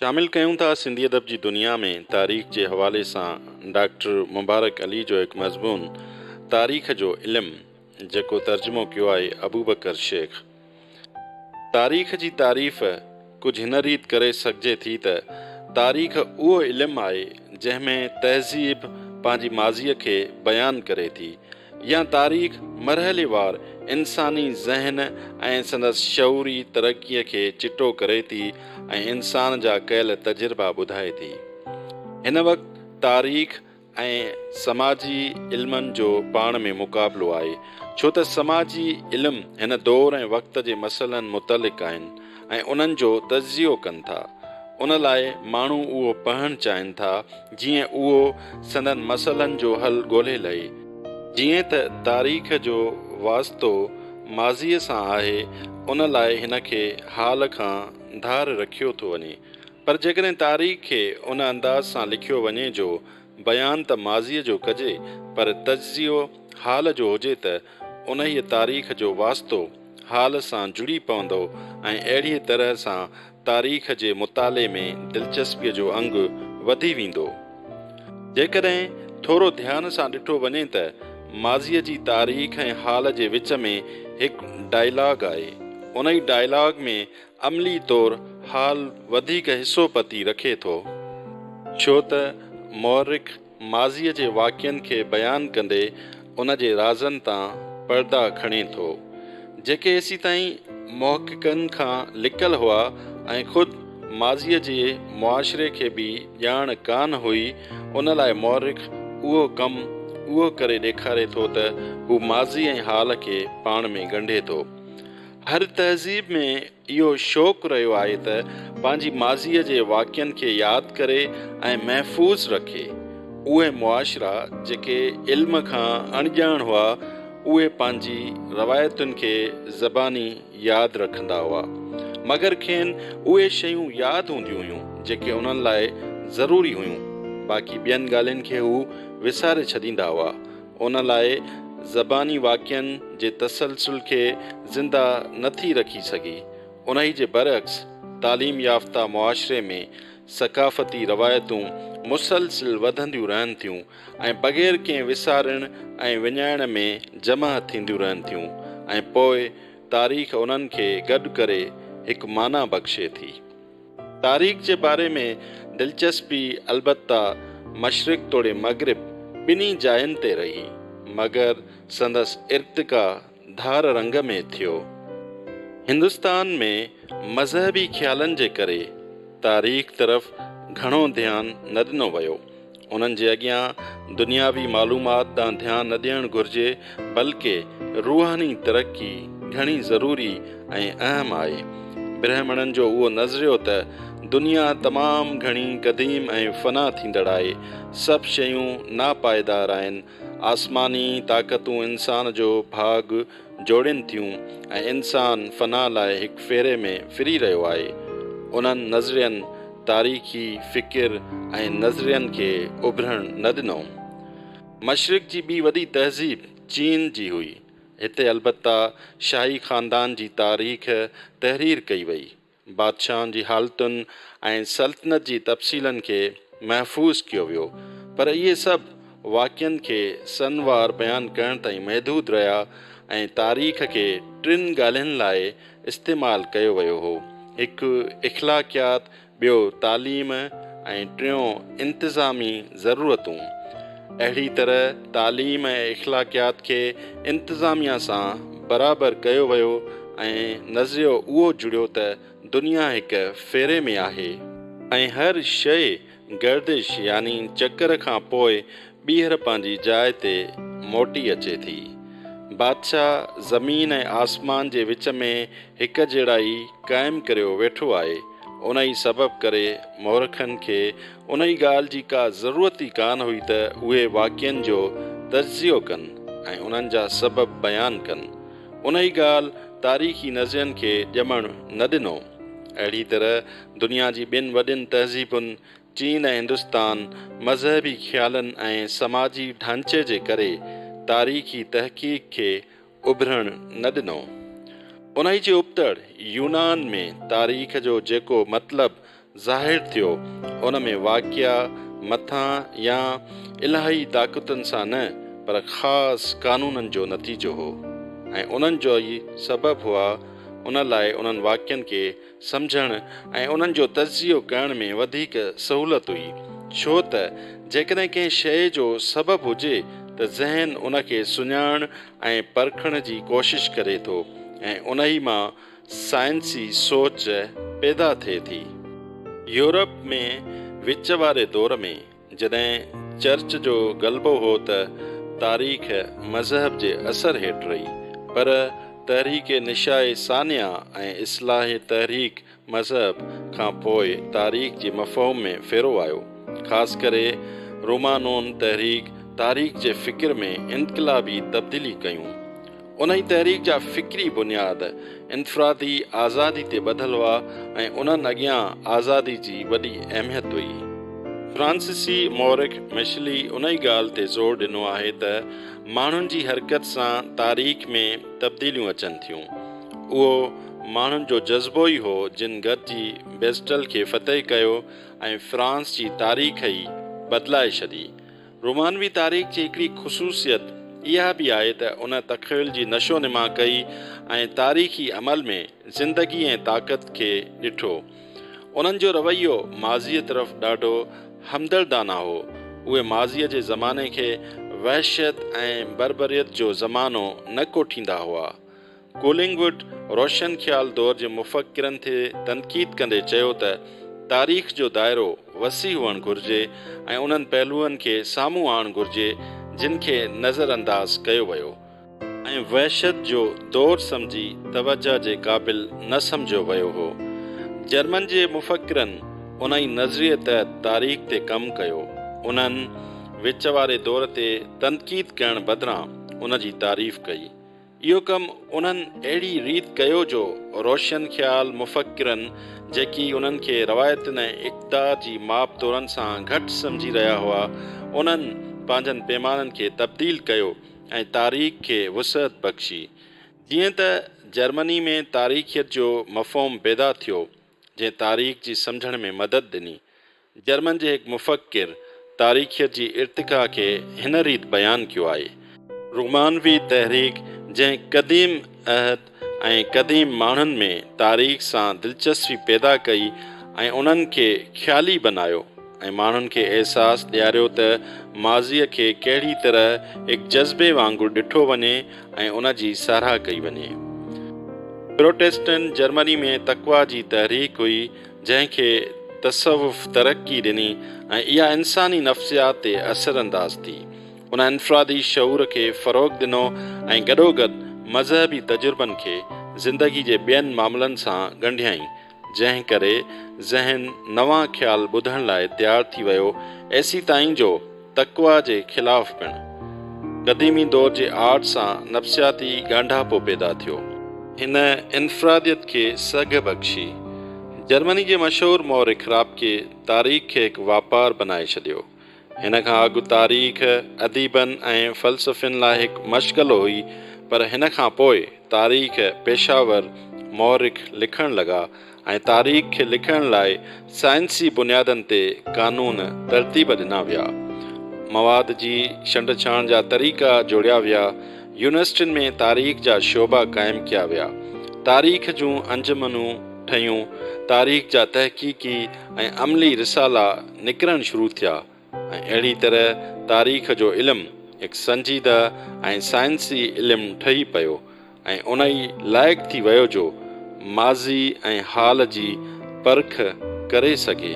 शामिल कयूं था सिंधी अदब जी दुनिया में तारीख़ जे हवाले सां डॉक्टर मुबारक अली जो हिकु मज़मून तारीख़ जो इल्मु जेको तर्जुमो कयो आहे अबूबकर शेख। तारीख़ जी तारीफ़ कुझु हिन रीति करे सघिजे थी त तारीख़ उहो इल्मु आहे जंहिंमें तहज़ीब पंहिंजी माज़ीअ खे बयानु करे थी या तारीख़ मरहलेवार इंसानी ज़हन ऐं संदसि शऊरी तरक़ीअ खे चिटो करे थी ऐं इंसान जा कयल तजुर्बा ॿुधाए थी। हिन वक़्तु तारीख़ ऐं समाजी इल्मनि जो पाण में मुक़ाबिलो आहे, छो त समाजी इल्मु हिन दौर ऐं वक़्त जे मसइलनि मुतलिक़ आहिनि ऐं उन्हनि जो तज़ियो कनि था। उन लाइ माण्हू उहो पढ़णु चाहिनि था जीअं उहो संदनि मसइलनि जो हल ॻोल्हे लहे। जीअं त तारीख़ जो वास्तो माज़ीअ सां आहे, उन लाइ हिन खे हाल खां धार रखियो थो वञे, पर जेकॾहिं तारीख़ खे उन अंदाज़ सां लिखियो वञे जो बयान त माज़ीअ जो कजे पर तज़ियो हाल जो हुजे त उन ई तारीख़ जो वास्तो हाल सां जुड़ी पवंदो ऐं अहिड़ीअ तरह सां तारीख़ जे मुताले में दिलचस्पीअ जो अंग वधी वेंदो। जेकॾहिं थोरो ध्यान सां ॾिठो वञे त माज़ीअ जी तारीख़ ऐं हाल जे विच में हिकु डायलॉग आहे। उन ई डायलॉग में अमली तौरु हाल वधीक हिसो पती रखे थो, छो त मौरिख़ माज़ीअ जे वाक़िअनि खे बयानु कंदे उन जे राज़नि तां पर्दा खणे थो, जेके एसी ताईं मुहक़िक़नि खां लिकल हुआ ऐं ख़ुदि माज़ीअ जे मुआशिरे खे बि ॼाण कान हुई। उन लाइ मौरिख़ उहो कमु उहो करे ॾेखारे थो त हू माज़ी ऐं हाल खे पाण में ॻंढे थो। हर तहज़ीब में इहो शौक़ु रहियो आहे त पंहिंजी माज़ीअ जे वाक़िअनि खे यादि करे ऐं महफ़ूज़ रखे। उहे मुआशिरा जेके इल्म खां अणॼाण हुआ, उहे पंहिंजी रवायतुनि खे ज़बानी यादि रखंदा हुआ, मगर खेनि उहे शयूं यादि हूंदियूं हुयूं जेके उन्हनि लाइ ज़रूरी हुयूं, बाक़ी ॿियनि ॻाल्हियुनि खे हू विसारे छॾींदा हुआ। उन लाइ ज़बानी वाक़िअनि जे तसलसल खे ज़िंदा नथी रखी सघी। उन ई जे बरअक्स तालीम याफ़्ता मुआशिरे में सक़ाफ़ती रवायतूं मुसलसिल वधंदियूं रहनि थियूं ऐं बग़ैर कंहिं विसारण ऐं विञाइण में जमा थींदियूं रहनि थियूं ऐं पोइ तारीख़ उन्हनि खे गॾु करे हिकु माना बख़्शे थी। तारीख़ जे बारे में दिलचस्पी अलबत्ता मशरिक़ तोड़े मग़रिब ॿिन्ही जायुनि ते रही, मगर संदसि इर्तिका धार रंग में थियो। हिंदुस्तान में मज़हबी ख़्यालनि जे करे तारीख़ तरफ़ घणो ध्यानु न ॾिनो वियो। उन्हनि जे अॻियां दुनियावी मालूमात ॾांहुं ध्यानु न ॾियणु घुरिजे, बल्कि रूहानी तरक़ी घणी ज़रूरी ऐं अहम आहे। ब्राह्मणनि जो उहो नज़रियो त दुनिया तमामु घणी क़दीम ऐं फ़ना थींदड़ आहे, सभु शयूं नापाइदार आहिनि, आसमानी ताक़तूं इंसान जो भाग जोड़नि थियूं ऐं इंसान फ़ना लाइ हिकु फेरे में फिरी रहियो आहे। उन्हनि नज़रियनि तारीख़ी फ़िकिर ऐं नज़रियनि खे उभरणु न ॾिनो। मशरिक़ जी ॿी वॾी तहज़ीब चीन जी हुई। हिते अलबत्ता शाही ख़ानदान जी तारीख़ तहरीर कई वई, बादशाहनि जी हालतुनि ऐं सल्तनत जी तफ़सीलनि खे महफ़ूज़ कयो वियो, पर इहे सभु वाक़िअनि खे सनवार बयानु करण ताईं महदूद रहिया ऐं तारीख़ खे टिनि ॻाल्हियुनि लाइ इस्तेमालु कयो वियो हो: हिकु इख़्लाक़ियात, ॿियो तालीम ऐं टियों इंतिज़ामी ज़रूरतूं। अहिड़ी तरह तालीम ऐं इख़्लाक़ियात खे इंतिज़ामिया सां बराबरि कयो वियो ऐं नज़रियो उहो जुड़ियो त दुनिया हिकु फेरे में आहे ऐं हर शइ गर्दिश यानी चकर खां पोइ ॿीहर पंहिंजी जाइ ते मोटी अचे थी। बादशाह ज़मीन ऐं आसमान जे विच में हिक जहिड़ाई क़ाइमु करियो वेठो आहे। उन ई सबबु करे मौरखनि खे उन ई ॻाल्हि जी का ज़रूरत ई कान हुई त उहे वाक़िअनि जो तज़ियो कनि ऐं उन्हनि जा सबबु बयानु कनि। उन ई ॻाल्हि तारीख़ी नज़रियनि खे ॼमणु न ॾिनो। अहिड़ी तरह दुनिया जी ॿिनि वॾियुनि तहज़ीबुनि चीन ऐं हिंदुस्तान मज़हबी ख़्यालनि ऐं समाजी ढांचे जे करे तारीख़ी तहक़ीक़ खे उभरणु न ॾिनो। उन ई जे उबतड़ यूनान में तारीख़ जो जेको मतिलबु ज़ाहिर थियो उन में वाक़िया मथां या इलाही ताक़तुनि सां न पर ख़ासि क़ानूननि जो नतीजो हो ऐं उन्हनि जो ई सबबु हुआ। उन लाइ उन्हनि वाक्यनि खे सम्झणु ऐं उन्हनि जो तज़ियो करण में वधीक सहूलियत हुई, छो त जेकॾहिं कंहिं शइ जो सबबु हुजे त ज़हन उन खे सुञाण ऐं परखण जी कोशिश करे थो ऐं उन ई मां साइंसी सोच पैदा थिए थी। यूरोप में विच वारे दौर में जॾहिं चर्च जो ग़लबो हो त तारीख़ मज़हब जे असर हेठि रही, पर तहरीक निशाए सानिया ऐं इस्लाह तहरीक मज़हब खां पोइ तारीख़ जी मफ़हूम में फेरो आयो। ख़ासि करे रोमानोन तहरीक तारीख़ जे फ़िक्र में इनक़िलाबी तब्दीली कयूं। उन ई तहरीक जा फ़िक्री बुनियाद इनफ़रादी आज़ादी ते ॿधल हुआ ऐं उन्हनि अॻियां आज़ादी जी वॾी अहमियत हुई। फ्रांसीसी मौरिख मिशली उन ई ॻाल्हि ते ज़ोर ॾिनो आहे त माण्हुनि जी हरकत सां तारीख़ में तब्दीलियूं अचनि थियूं। उहो माण्हुनि जो जज़्बो ई हो जिन गॾिजी बेस्टल खे फ़तह कयो ऐं फ्रांस जी तारीख़ ई बदिलाए छॾी। रोमानवी तारीख़ जी हिकिड़ी ख़ुसूसियत इहा बि आहे त उन तख़यल जी नशो निमा कई ऐं तारीख़ी अमल में ज़िंदगी ऐं ताक़त खे ॾिठो। उन्हनि जो रवैयो माज़ीअ तरफ़ ॾाढो हमदर्दाना हो। उहे माज़ीअ जे ज़माने खे वहशत ऐं बरबरियत जो ज़मानो न कोठींदा हुआ। कोलिंगवुड रोशन ख़्याल दौर जे मुफ़क्किरनि ते तनक़ीद कंदे चयो त तारीख़ जो दाइरो वसी हुअणु घुरिजे ऐं उन्हनि पहलुअनि खे साम्हूं आणणु घुरिजे जिन खे नज़रअंदाज़ कयो वियो ऐं वहशत जो दौर सम्झी तवजा जे क़ाबिल न सम्झो वियो हो। जर्मन जे मुफ़क्किरनि उन ई नज़रिए तहत तारीख़ ते कमु कयो। उन्हनि विच वारे दौर ते तनक़ीद करण बदिरां उन जी तारीफ़ कई। इहो कमु उन्हनि अहिड़ी रीति कयो जो रोशन ख़्याल मुफ़क्किरनि जेकी उन्हनि खे रवायतुनि ऐं इक़्तिदार जी माप तोरनि सां घटि सम्झी रहिया हुआ, उन्हनि पंहिंजनि पैमाननि खे तब्दील कयो ऐं तारीख़ खे वुसअत बख़्शी। जीअं त जर्मनी में तारीख़ियत जो मफ़हूम पैदा थियो जंहिं तारीख़ जी सम्झण में मदद ॾिनी। जर्मन जे हिकु मुफ़क्किर तारीख़ियत जी इर्तिक़ा खे हिन रीति बयानु कयो आहे। रोमानवी तहरीक जंहिं क़दीम अहद ऐं क़दीम माण्हुनि में तारीख़ सां दिलचस्पी पैदा कई ऐं उन्हनि खे ख़्याली बनायो ऐं माण्हुनि खे अहसासु ॾियारियो त माज़ीअ खे कहिड़ी तरह हिकु जज़्बे वांगुरु ॾिठो वञे ऐं उन जी साराह कई वञे। प्रोटेस्टेंट जर्मनी में तक़वा जी तहरीक हुई जंहिंखे तसव्वुफ़ तरक़ी ॾिनी ऐं इहा इंसानी नफ़्सियात ते असरअंदाज़ थी। उन इनफ़रादी शऊर खे फ़रोग़ ॾिनो ऐं गॾोगॾु मज़हबी तजुर्बनि खे ज़िंदगी जे ॿियनि मामलनि सां ॻंढियाई, जंहिं करे ज़हन नवां ख़्याल ॿुधण लाइ तयारु थी वियो, एसी ताईं जो तक़वा जे ख़िलाफ़ पिणु। क़दीमी दौर जे आर्ट सां नफ़्सियाती ॻांढापो पैदा थियो। हिन इनफ़रादियत खे सघ बख़्शी। जर्मनी जे मशहूरु मौरिख़ राबके तारीख़ खे हिकु वापारु बनाए छॾियो। हिन खां अॻु तारीख़ अदीबनि ऐं फ़लसफ़ियुनि लाइ हिकु मशग़लो हुई, पर हिन खां पोइ तारीख़ पेशावर मौरिख़ लिखणु लॻा ऐं तारीख़ खे लिखण लाइ साइंसी बुनियादनि ते क़ानून तरतीब ॾिना विया। मवाद जी छंड-छाण जा तरीक़ा जोड़िया विया। यूनिवर्सिटियुनि में तारीख़ जा शोबा क़ाइमु कया विया। तारीख़ जूं अंजुमनूं ठहियूं। तारीख़ जा तहक़ीक़ी ऐं अमली रिसाला निकिरणु शुरू थिया ऐं अहिड़ी तरह तारीख़ जो इल्मु हिकु संजीदा ऐं साइंसी इल्मु ठही पियो ऐं उन ई लाइक़ु थी वियो जो माज़ी ऐं हाल जी परख करे सघे।